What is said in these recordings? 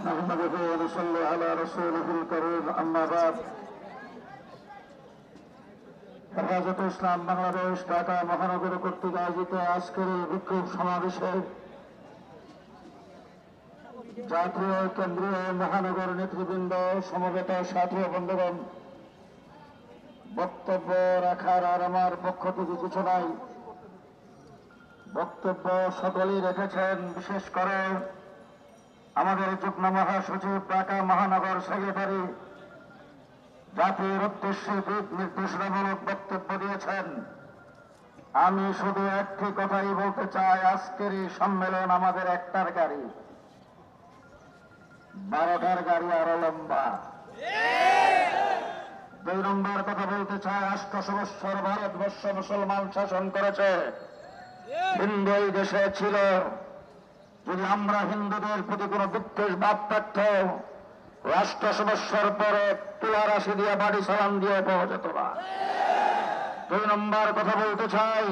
نحمده ونصلي على رسوله الكريم أما بعد হেফাজত ইসলাম বাংলাদেশ ঢাকা মহানগর কর্তৃক আয়োজিত আজকের এই বিক্ষোভ সমাবেশে জাতীয় কেন্দ্রীয় মহানগর নেতৃবৃন্দ, সমবেত সাথী বন্ধুগণ, বক্তব্য রাখার আর আমার পক্ষ থেকে কিছু নাই। বক্তব্য সকলেই রেখেছেন। বিশেষ করে আমাদের যুগ্ম মহাসচিব, ঢাকা মহানগর সেক্রেটারি জাতির উদ্দেশ্যে দিক নির্দেশনামূলক বক্তব্য দিয়েছেন। আমি শুধু একটি কথাই বলতে চাই, আজকের এই সম্মেলন আমাদের একটার গাড়ি, 12টার গাড়ি আরো লম্বা। 2 নম্বর কথা বলতে চাই, 800 বৎসর ভারতবর্ষ মুসলমান শাসন করেছে, হিন্দু এই দেশে ছিল। যদি আমরা হিন্দুদের প্রতি কোন বিদ্বেষ ভাব থাকত, 800 বৎসর পরে তুলা রাশি দিয়ে বাড়ি সালাম দিয়ে পাওয়া যেত না। 2 নম্বর কথা বলতে চাই,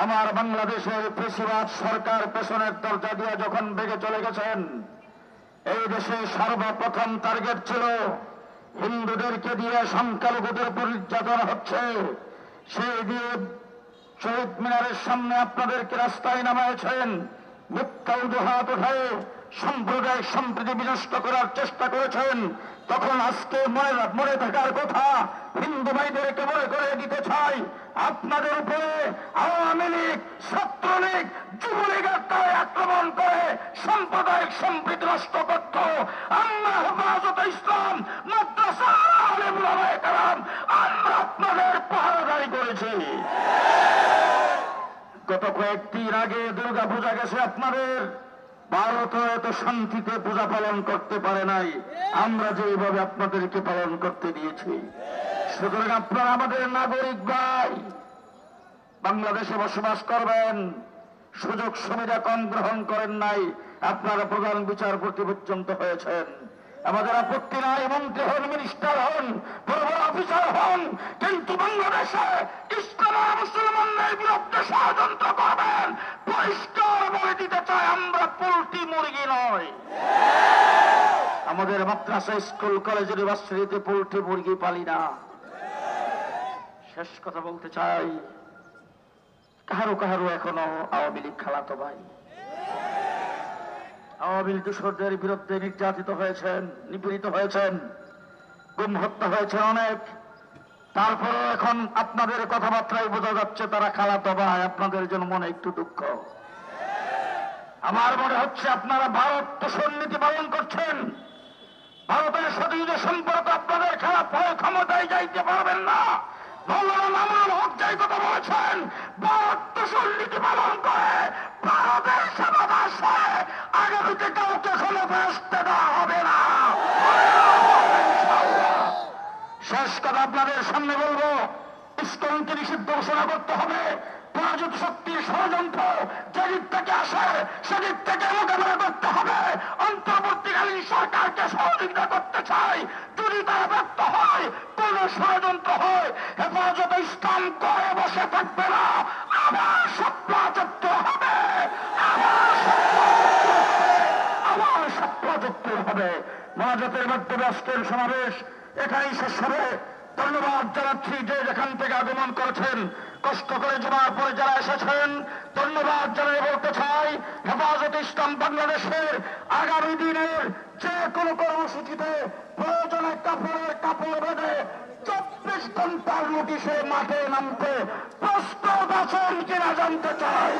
আমার বাংলাদেশের ফ্যাসিবাদ সরকার পেছনের দরজা দিয়ে যখন বেগে চলে গেছেন, এই দেশে সর্বপ্রথম টার্গেট ছিল হিন্দুদেরকে দিয়ে সংখ্যালঘুদের উপর নির্যাতন হচ্ছে। সেই দিয়ে শহীদ মিনারের সামনে আপনাদেরকে রাস্তায় নামাইছেন, মিথ্যা অজুহাত উঠায় সাম্প্রদায়িক সম্প্রীতি বিনষ্ট করার চেষ্টা করেছেন। তখন আজকে মনে থাকার কথা, হিন্দু ভাইদেরকে মনে করে দিতে চাই, আপনাদের উপরে আওয়ামী লীগ, ছাত্রলীগ, যুবলীগ আক্রমণ করে সাম্প্রদায়িক সম্প্রীতি নষ্ট করত। আমরা হেফাজতে ইসলাম মাদ্রাসা আলেম ওলামায়ে কেরাম আমরা আপনাদের পাহারাদারি করেছি। গত কয়েকদিন আগে দুর্গা পূজা গেছে আপনাদের, ভারত এত শান্তিতে পূজা পালন করতে পারে নাই, আমরা যেভাবে আপনাদেরকে পালন করতে দিয়েছি। সুতরাং আপনারা আমাদের নাগরিক ভাই, বাংলাদেশে বসবাস করবেন, সুযোগ সুবিধা কম গ্রহণ করেন নাই, আপনারা প্রধান বিচারপতি পর্যন্ত হয়েছেন। আমাদের আপত্তি নাই, মন্ত্রী হন, মিনিস্টার হন, বড় বড় অফিসার হন, কিন্তু বাংলাদেশে ইসলাম আর মুসলমানদের বিরুদ্ধে ষড়যন্ত্র করবেন। পরিষ্কার বলে দিতে চাই, আমরা পোল্ট্রি মুরগি নয়। আমাদের মাদ্রাসা, স্কুল, কলেজ, ইউনিভার্সিটিতে পোল্ট্রি মুরগি পালি না। শেষ কথা বলতে চাই, কাহারো কাহারো এখনো আওয়ামী লীগ খালাতো ভাই, আওয়ামী লীগ দোসরদের বিরুদ্ধে নির্যাতিত হয়েছেন, নিপীড়িত হয়েছেন, গুম হত্যা হয়েছেন অনেক। তারপরেও এখন আপনাদের কথাবার্তায় বোঝা যাচ্ছে তারা খালাতো ভাই। আপনাদের জন্য মনে একটু দুঃখ। আমার মনে হচ্ছে আপনারা ভারত তোষণ নীতি পালন করছেন। ভারতের সাথে যদি সম্পর্ক আপনাদের খারাপ হয়, ক্ষমতায় যাইতে পারবেন না। মৌলানা নামাল হক যাই কথা বলেছেন, ভারত তোষণ নীতি পালন করে ভারতের সেবাদাস হয়ে আগামীতে কাউকে ক্ষমতায় আসতে দেওয়া হবে না। শেষ কথা আপনাদের সামনে বলবো, ইসকনকে নিষিদ্ধ ঘোষণা করতে হবে। পরাজিত শক্তির ষড়যন্ত্র যেদিক থেকে আসে সেদিক থেকে মোকাবেলা করতে হবে। অন্তর্বর্তীকালীন সরকারকে সহযোগিতা করতে চাই। যদি তারা ব্যর্থ হয়, কোন ষড়যন্ত্র হয়, হেফাজতে ইসলাম করে বসে থাকবে না। আবার স্বপ্নাযুক্ত হবে, আবার স্বপ্নাযুক্ত হবে। মহাজাতের মাধ্যমে আজকের সমাবেশ এখানেই শেষ হবে। ধন্যবাদ জানাচ্ছি যে যেখান থেকে আগমন করেছেন, কষ্ট করে জমার পরে যারা এসেছেন, ধন্যবাদ জানিয়ে বলতে চাই, হেফাজতে ইসলাম বাংলাদেশের আগামী দিনের যে কোনো কর্মসূচিতে প্রয়োজনে কাপড় বেঁধে 24 ঘন্টার নোটিশে মাঠে নামতে প্রস্তুত আছেন কিনা জানতে চাই।